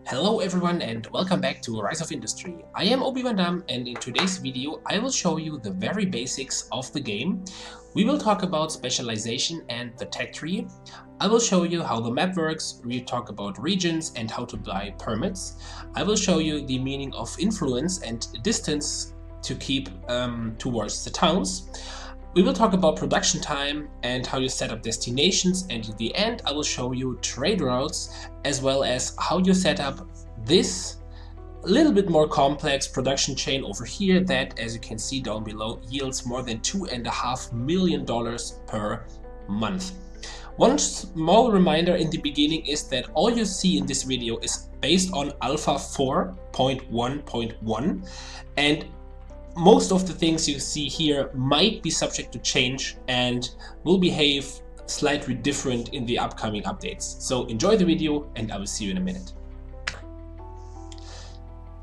Hello everyone and welcome back to Rise of Industry. I am ObiVanDamme and in today's video I will show you the very basics of the game. We will talk about specialization and the tech tree. I will show you how the map works, we talk about regions and how to buy permits. I will show you the meaning of influence and distance to keep towards the towns. We will talk about production time and how you set up destinations, and in the end I will show you trade routes as well as how you set up this little bit more complex production chain over here that, as you can see down below, yields more than $2.5 million per month. One small reminder in the beginning is that all you see in this video is based on Alpha 4.1.1 and most of the things you see here might be subject to change and will behave slightly different in the upcoming updates. So enjoy the video and I will see you in a minute.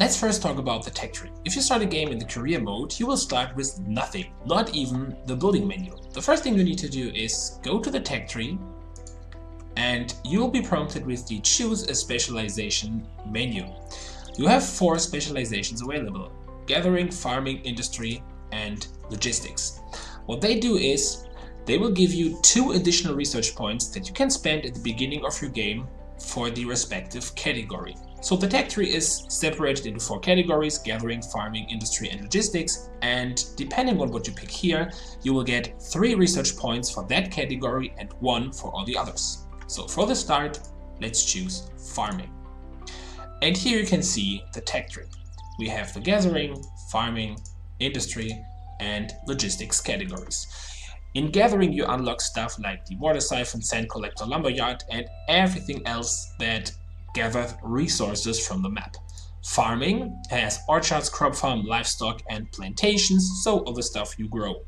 Let's first talk about the tech tree. If you start a game in the career mode, you will start with nothing, not even the building menu. The first thing you need to do is go to the tech tree and you will be prompted with the choose a specialization menu. You have 4 specializations available: gathering, farming, industry, and logistics. What they do is they will give you 2 additional research points that you can spend at the beginning of your game for the respective category. So the tech tree is separated into 4 categories: gathering, farming, industry, and logistics. And depending on what you pick here, you will get 3 research points for that category and 1 for all the others. So for the start, let's choose farming. And here you can see the tech tree. We have the gathering, farming, industry, and logistics categories. In gathering, you unlock stuff like the water siphon, sand collector, lumberyard, and everything else that gathers resources from the map. Farming has orchards, crop farm, livestock, and plantations, so all the stuff you grow.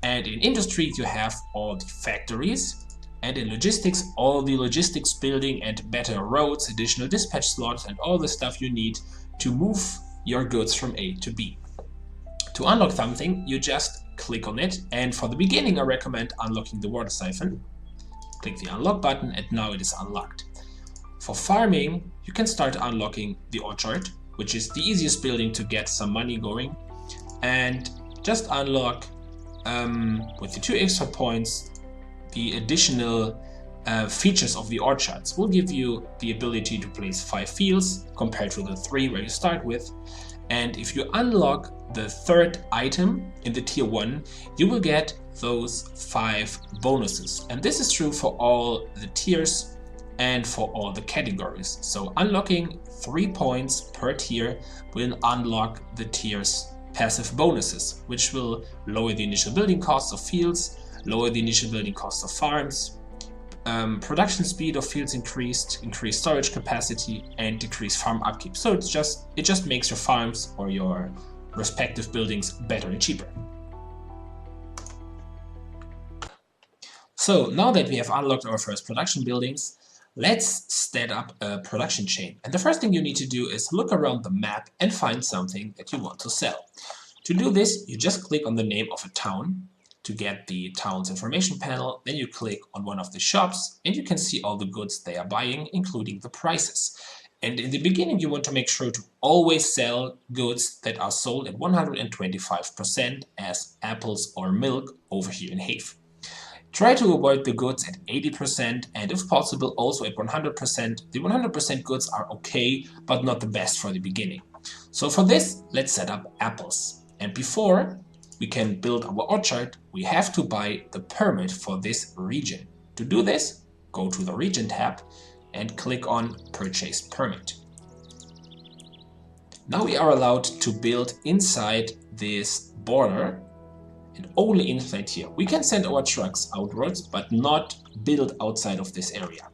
And in industry, you have all the factories. And in logistics, all the logistics building and better roads, additional dispatch slots, and all the stuff you need to move your goods from A to B. To unlock something, you just click on it, and for the beginning I recommend unlocking the water siphon. Click the unlock button and now it is unlocked. For farming, you can start unlocking the orchard, which is the easiest building to get some money going, and just unlock with the 2 extra points the additional features of the orchards. Will give you the ability to place 5 fields compared to the 3 where you start with. And if you unlock the 3rd item in the tier 1, you will get those 5 bonuses. And this is true for all the tiers and for all the categories. So unlocking 3 points per tier will unlock the tier's passive bonuses, which will lower the initial building costs of fields, lower the initial building costs of farms, production speed of fields increased, increased storage capacity, and decreased farm upkeep. So it just makes your farms or your respective buildings better and cheaper. So now that we have unlocked our first production buildings, let's set up a production chain. And the first thing you need to do is look around the map and find something that you want to sell. To do this, you just click on the name of a town to get the town's information panel, then you click on one of the shops and you can see all the goods they are buying, including the prices. And in the beginning you want to make sure to always sell goods that are sold at 125% as apples or milk over here in Have. Try to avoid the goods at 80% and if possible also at 100%. The 100% goods are okay, but not the best for the beginning. So for this, let's set up apples. And before we can build our orchard, we have to buy the permit for this region. To do this, go to the region tab and click on Purchase Permit. Now we are allowed to build inside this border and only inside here. We can send our trucks outwards, but not build outside of this area.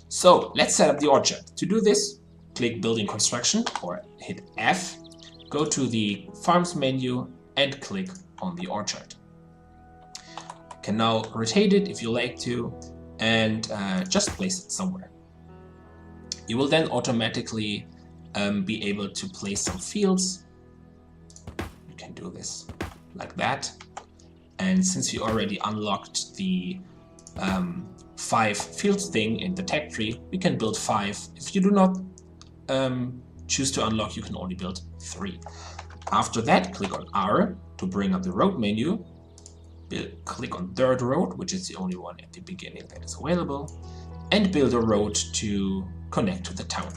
So let's set up the orchard. To do this, click Building Construction or hit F, go to the Farms menu and click on the orchard. You can now rotate it if you like to and just place it somewhere. You will then automatically be able to place some fields. You can do this like that. And since we already unlocked the 5 fields thing in the tech tree, we can build 5. If you do not choose to unlock, you can only build 3. After that, click on R to bring up the road menu. Click on third road, which is the only one at the beginning that is available, and build a road to connect to the town.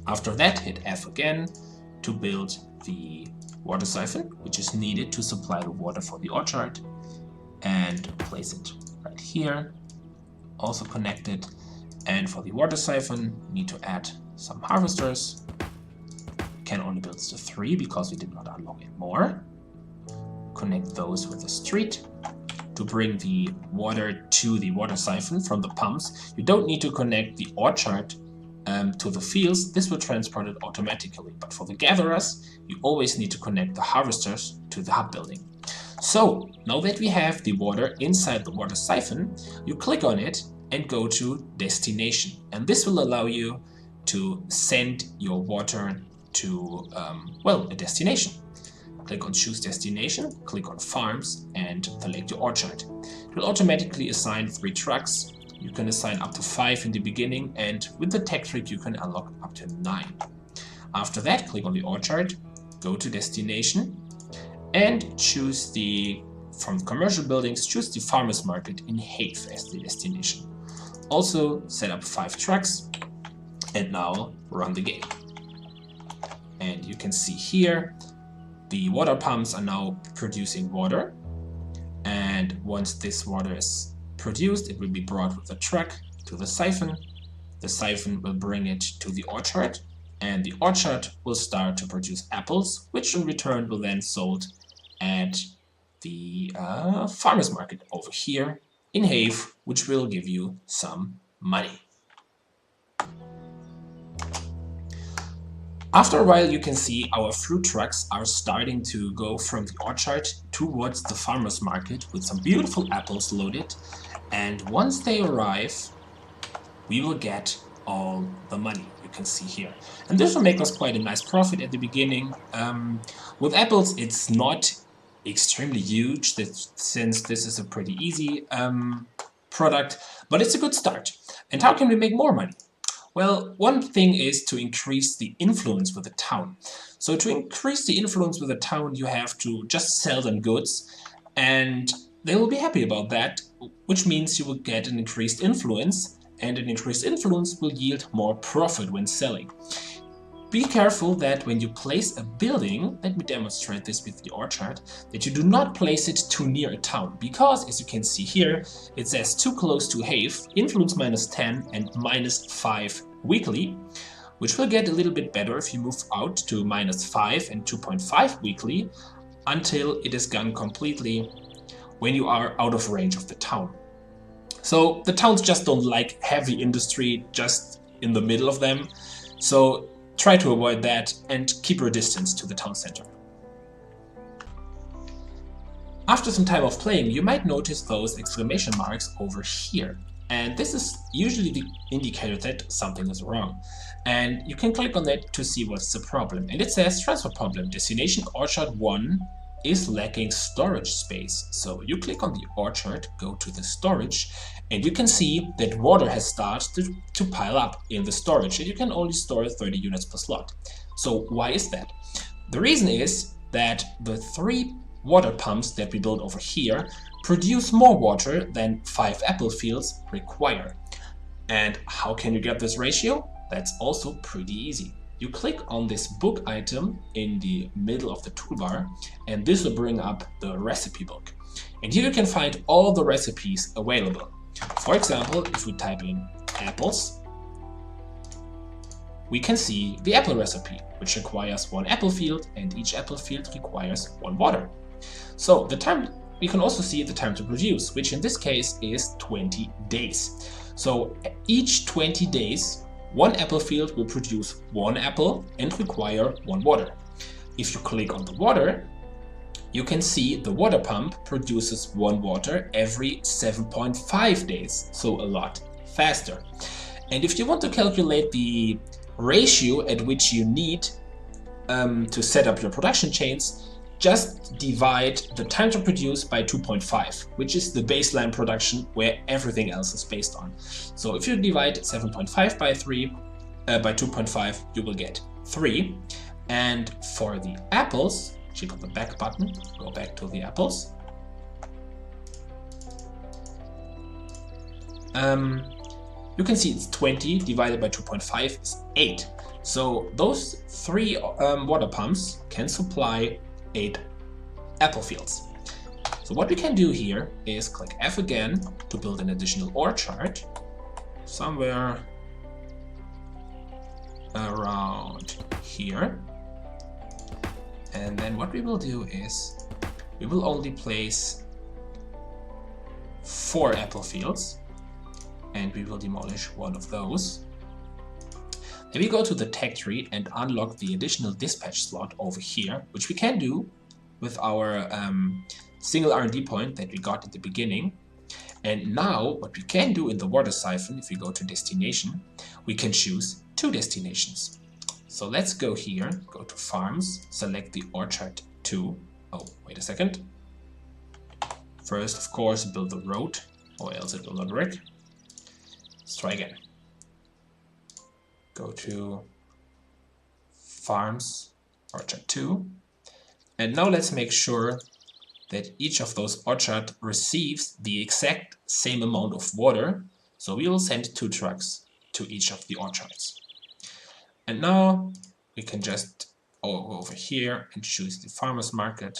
After that, hit F again to build the water siphon, which is needed to supply the water for the orchard, and place it right here, also connected. And for the water siphon, we need to add some harvesters. Can only build to 3 because we did not unlock it more. Connect those with the street to bring the water to the water siphon from the pumps. You don't need to connect the orchard to the fields. This will transport it automatically, but for the gatherers, you always need to connect the harvesters to the hub building. So now that we have the water inside the water siphon, you click on it and go to destination, and this will allow you to send your water to a destination. Click on choose destination, click on farms, and select your orchard. It will automatically assign 3 trucks. You can assign up to 5 in the beginning, and with the tech trick you can unlock up to 9. After that, click on the orchard, go to destination, and choose from commercial buildings, choose the farmers market in Have as the destination. Also set up 5 trucks, and now run the game. And you can see here the water pumps are now producing water, and once this water is produced, it will be brought with a truck to the siphon. The siphon will bring it to the orchard, and the orchard will start to produce apples, which in return will then sold at the farmers market over here in Have, which will give you some money. After a while, you can see our fruit trucks are starting to go from the orchard towards the farmers market with some beautiful apples loaded, and once they arrive, we will get all the money you can see here. And this will make us quite a nice profit at the beginning. With apples, it's not extremely huge since this is a pretty easy product, but it's a good start. And how can we make more money? Well, one thing is to increase the influence with the town. So to increase the influence with the town, you have to just sell them goods, and they will be happy about that, which means you will get an increased influence, and an increased influence will yield more profit when selling. Be careful that when you place a building, let me demonstrate this with the orchard, that you do not place it too near a town, because as you can see here, it says too close to Have, influence -10 and -5 weekly, which will get a little bit better if you move out to -5 and 2.5 weekly until it is gone completely when you are out of range of the town. So the towns just don't like heavy industry just in the middle of them, so try to avoid that and keep your distance to the town center. After some time of playing, you might notice those exclamation marks over here. And this is usually the indicator that something is wrong. And you can click on that to see what's the problem. And it says transfer problem, destination orchard 1 is lacking storage space. So you click on the orchard, go to the storage, and you can see that water has started to pile up in the storage, and you can only store 30 units per slot. So why is that? The reason is that the 3 water pumps that we built over here produce more water than 5 apple fields require. And how can you get this ratio? That's also pretty easy. You click on this book item in the middle of the toolbar, and this will bring up the recipe book. And here you can find all the recipes available. For example, if we type in apples, we can see the apple recipe, which requires 1 apple field, and each apple field requires 1 water. So the time, we can also see the time to produce, which in this case is 20 days. So each 20 days, 1 apple field will produce 1 apple and require 1 water. If you click on the water, you can see the water pump produces 1 water every 7.5 days, so a lot faster. And if you want to calculate the ratio at which you need to set up your production chains, just divide the time to produce by 2.5, which is the baseline production where everything else is based on. So if you divide 7.5 by 3, by 2.5, you will get 3. And for the apples, click on the back button, go back to the apples. You can see it's 20 divided by 2.5 is 8. So those 3 water pumps can supply 8 apple fields. So what we can do here is click F again to build an additional orchard somewhere around here. And then what we will do is we will only place 4 apple fields, and we will demolish one of those. Then we go to the tech tree and unlock the additional dispatch slot over here, which we can do with our single R&D point that we got at the beginning. And now what we can do in the water siphon, if we go to destination, we can choose 2 destinations. So let's go here, go to farms, select the orchard 2. Oh, wait a second. First, of course, build the road, or else it will not work. Let's try again. Go to farms, orchard 2. And now let's make sure that each of those orchards receives the exact same amount of water. So we will send 2 trucks to each of the orchards. And now we can just go over here and choose the farmers market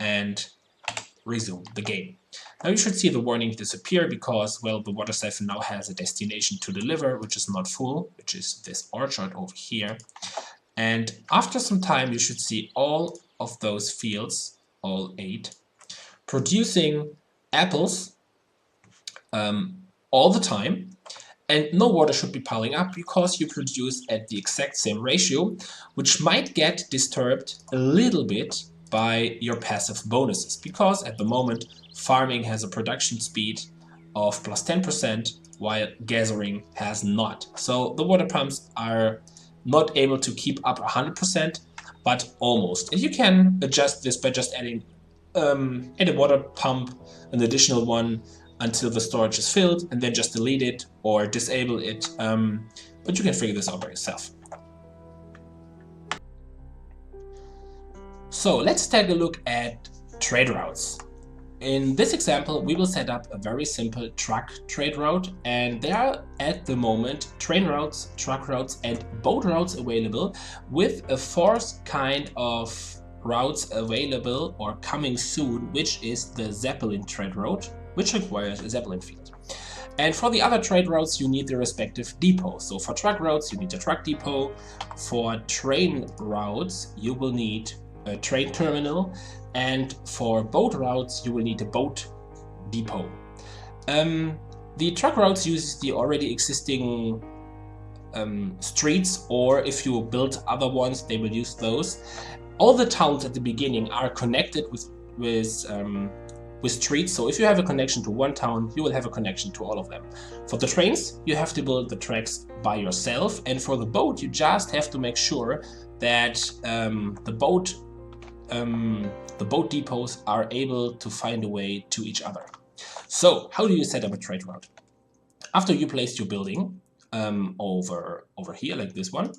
and resume the game. Now you should see the warning disappear because, well, the water siphon now has a destination to deliver, which is not full, which is this orchard over here. And after some time, you should see all of those fields, all 8, producing apples all the time. And no water should be piling up because you produce at the exact same ratio, which might get disturbed a little bit by your passive bonuses, because at the moment farming has a production speed of plus 10%, while gathering has not. So the water pumps are not able to keep up 100%, but almost. And you can adjust this by just adding add a water pump, an additional one, until the storage is filled, and then just delete it or disable it. But you can figure this out by yourself. So let's take a look at trade routes. In this example, we will set up a very simple truck trade route, and there are at the moment train routes, truck routes, and boat routes available, with a 4th kind of routes available or coming soon, which is the Zeppelin trade route, which requires a Zeppelin field. And for the other trade routes, you need the respective depot. So for truck routes, you need a truck depot. For train routes, you will need a train terminal. And for boat routes, you will need a boat depot. The truck routes uses the already existing streets, or if you build other ones, they will use those. All the towns at the beginning are connected with streets, so if you have a connection to one town, you will have a connection to all of them. For the trains, you have to build the tracks by yourself, and for the boat, you just have to make sure that the boat depots are able to find a way to each other. So how do you set up a trade route? After you place your building over here, like this one,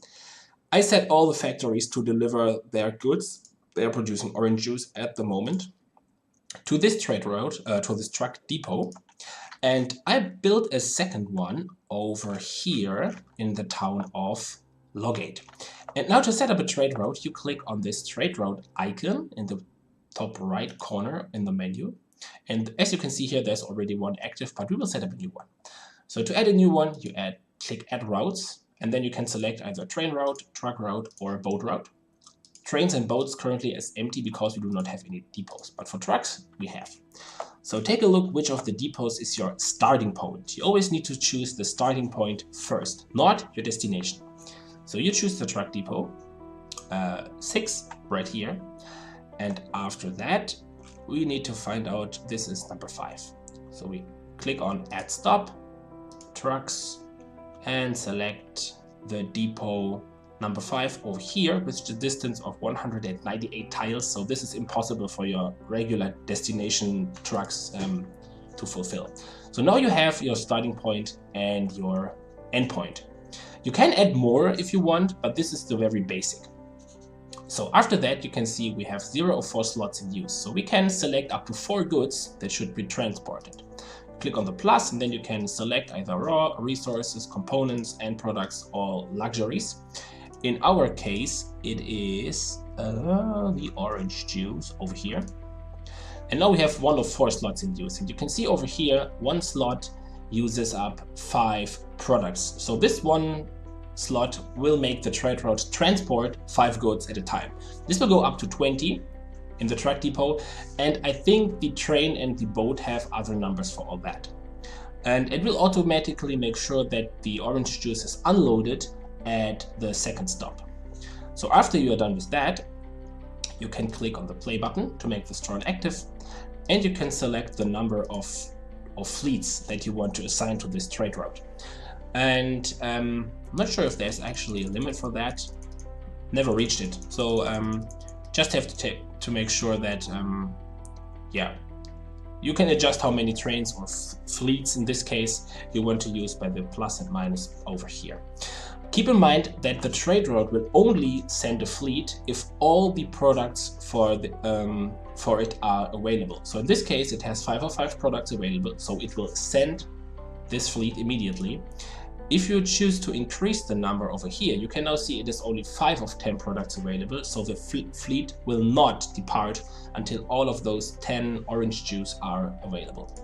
I set all the factories to deliver their goods. They are producing orange juice at the moment to this trade route, to this truck depot. And I built a second one over here in the town of Logate. And now to set up a trade route, you click on this trade route icon in the top right corner in the menu. And as you can see here, there's already one active, but we will set up a new one. So to add a new one, you click Add Routes, and then you can select either train route, truck route, or boat route. Trains and boats currently is empty because we do not have any depots, but for trucks, we have. So take a look which of the depots is your starting point. You always need to choose the starting point first, not your destination. So you choose the truck depot, 6 right here. And after that, we need to find out, this is number 5. So we click on Add Stop, Trucks, and select the depot number 5 over here, with a distance of 198 tiles. So this is impossible for your regular destination trucks to fulfill. So now you have your starting point and your endpoint. You can add more if you want, but this is the very basic. So after that, you can see we have 0 of 4 slots in use. So we can select up to 4 goods that should be transported. Click on the plus and then you can select either raw, resources, components, end products, or luxuries. In our case, it is the orange juice over here. And now we have 1 of 4 slots in use. And you can see over here, 1 slot uses up 5 products. So this one slot will make the trade route transport 5 goods at a time. This will go up to 20 in the truck depot, and I think the train and the boat have other numbers for all that. And it will automatically make sure that the orange juice is unloaded at the second stop. So after you are done with that, you can click on the play button to make this drone active, and you can select the number of fleets that you want to assign to this trade route. And I'm not sure if there's actually a limit for that. Never reached it. So just have to make sure that yeah, you can adjust how many trains or fleets in this case you want to use by the plus and minus over here. Keep in mind that the trade route will only send a fleet if all the products for it are available. So in this case, it has 5 of 5 products available, so it will send this fleet immediately. If you choose to increase the number over here, you can now see it is only 5 of 10 products available, so the fleet will not depart until all of those 10 orange juice are available.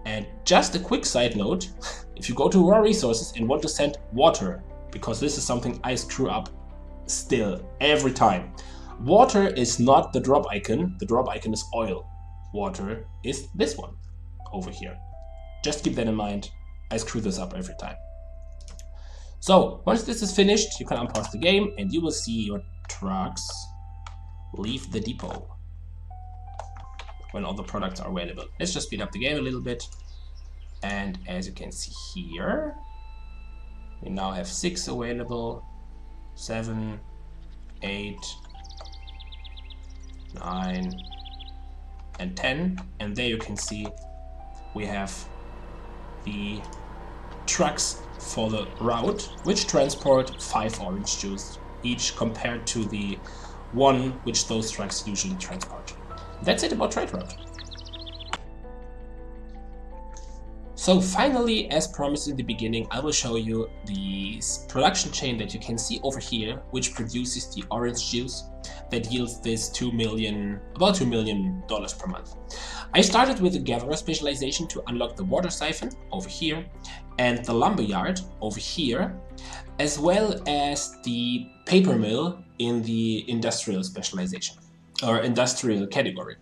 And just a quick side note, if you go to raw resources and want to send water, because this is something I screw up still every time. Water is not the drop icon is oil. Water is this one over here. Just keep that in mind. I screw this up every time. So once this is finished, you can unpause the game and you will see your trucks leave the depot when all the products are available. Let's just speed up the game a little bit. And as you can see here, we now have 6 available, 7, 8, 9, and 10. And there you can see we have the trucks for the route, which transport 5 orange juice each, compared to the 1 which those trucks usually transport. That's it about trade route. So finally, as promised in the beginning, I will show you the production chain that you can see over here, which produces the orange juice that yields this about $2 million per month. I started with the gatherer specialization to unlock the water siphon over here and the lumber yard over here, as well as the paper mill in the industrial specialization or industrial category.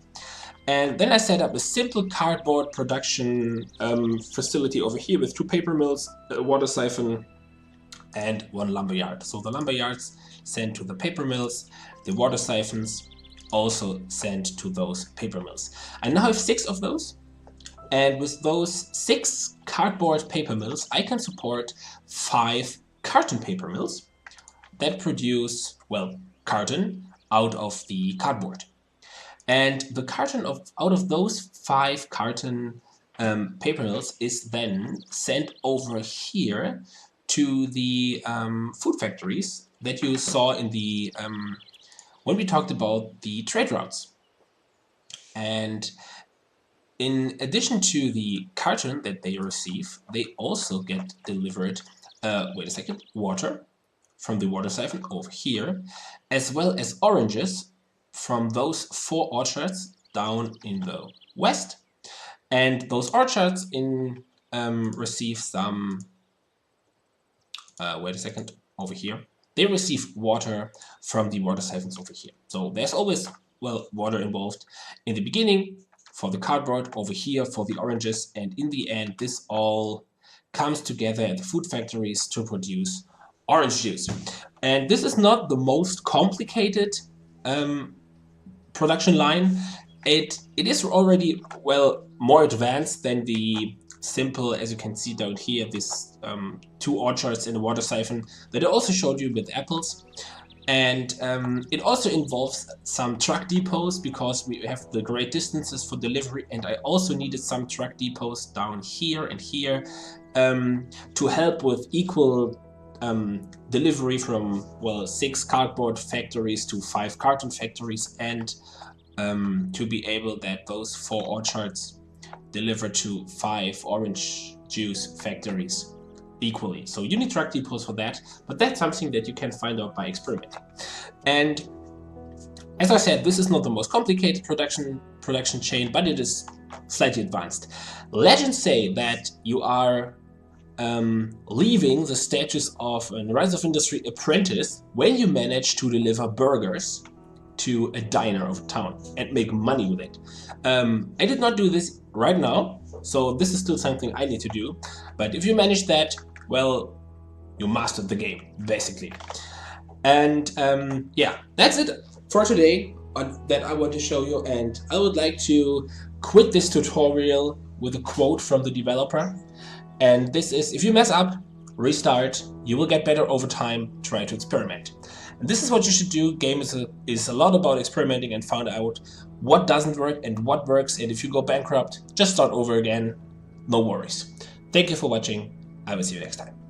And then I set up a simple cardboard production facility over here with 2 paper mills, a water siphon, and 1 lumber yard. So the lumber yards send to the paper mills, the water siphons also sent to those paper mills. I now have 6 of those, and with those 6 cardboard paper mills, I can support 5 carton paper mills that produce, well, carton out of the cardboard. And the carton out of those 5 carton paper mills is then sent over here to the food factories that you saw in the when we talked about the trade routes. And in addition to the carton that they receive, they also get delivered, water from the water siphon over here, as well as oranges from those 4 orchards down in the west. And those orchards receive some, over here. They receive water from the water siphons over here. So there's always, well, water involved in the beginning for the cardboard, over here for the oranges, and in the end, this all comes together at the food factories to produce orange juice. And this is not the most complicated production line. It is already, well, more advanced than the simple, as you can see down here, this 2 orchards in a water siphon that I also showed you with apples. And it also involves some truck depots because we have the great distances for delivery, and I also needed some truck depots down here and here to help with equal delivery from, well, 6 cardboard factories to 5 carton factories, and to be able that those 4 orchards deliver to 5 orange juice factories equally. So you need truck depots for that, but that's something that you can find out by experimenting. And as I said, this is not the most complicated production chain, but it is slightly advanced. Legends say that you are leaving the status of a Rise of Industry apprentice when you manage to deliver burgers to a diner of town and make money with it. I did not do this right now, so this is still something I need to do. But if you manage that, well, you mastered the game, basically. And yeah, that's it for today that I want to show you. And I would like to quit this tutorial with a quote from the developer. And this is: if you mess up, restart. You will get better over time. Try to experiment. And this is what you should do. Game is a lot about experimenting and find out what doesn't work and what works. And if you go bankrupt, just start over again. No worries. Thank you for watching. I will see you next time.